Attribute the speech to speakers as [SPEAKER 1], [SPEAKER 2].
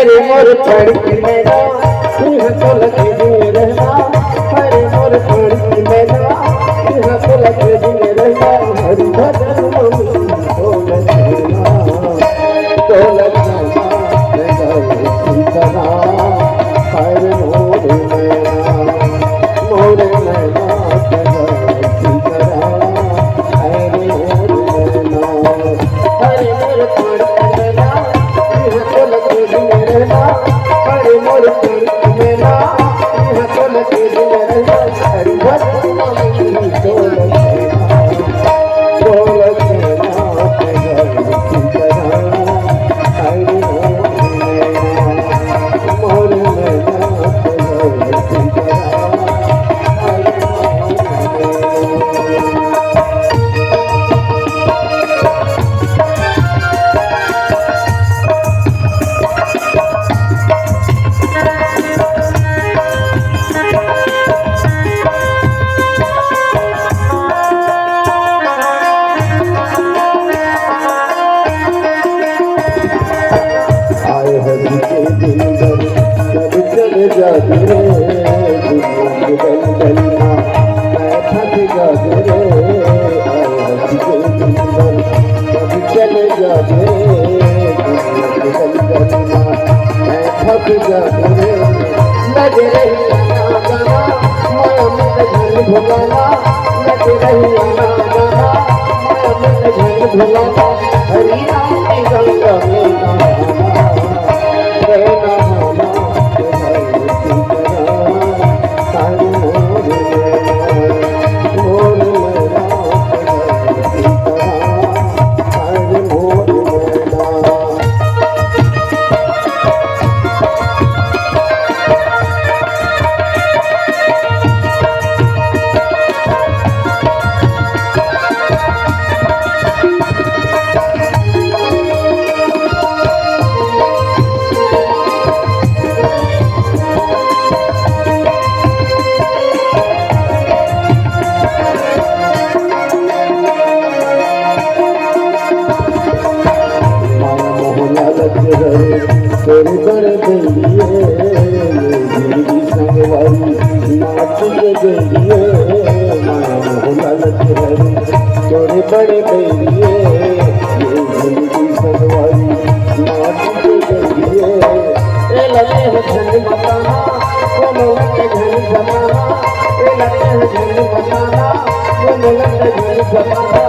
[SPEAKER 1] अरे मोर पड़ी मैना यहाँ तो लगे दिन रहना, अरे मोर पड़ी मैना यहाँ तो लगे दिन रहना, हरि भजन मम्मी दौलत देना दौलत देना सीतना, हर मोर मैना मोर मैना सीतना, हर मोर मैना हरे मोर पड़ी मैना यहाँ तो लगे दिन रहना, अरे मोर पड़ी मैना यहाँ तो लगे दिन रहना, हरि भजन मम्मी दौलत देना दौलत देना सीतना, हर मोर मैना सीतना, हर आए हरि के दिलबर कब चले जाते रे, दुनिया के बलबलिया मैं थक जाते रे, आए हरि के दिलबर कब चले जाते रे, दुनिया के बलबलिया मैं थक जाते रे, लगे रही आना जाना माया में घर भुलाना, लगे रही आना जाना माया में घर भुलाना, हरि नाम की गंगा में नहाना, रहना होना हर मोर मैना मोर मैना हर मोर मैना। तेरे बड़े बेलिए मेरी संगवारी नाच गइए, माया मोहला लगे तोरे बड़े बेलिए मेरी संगवारी नाच गइए, ए लगे हो झंड बताना वो मोहन के झंड बताना, ए लगे हो झंड बताना वो मोहन के झंड बताना,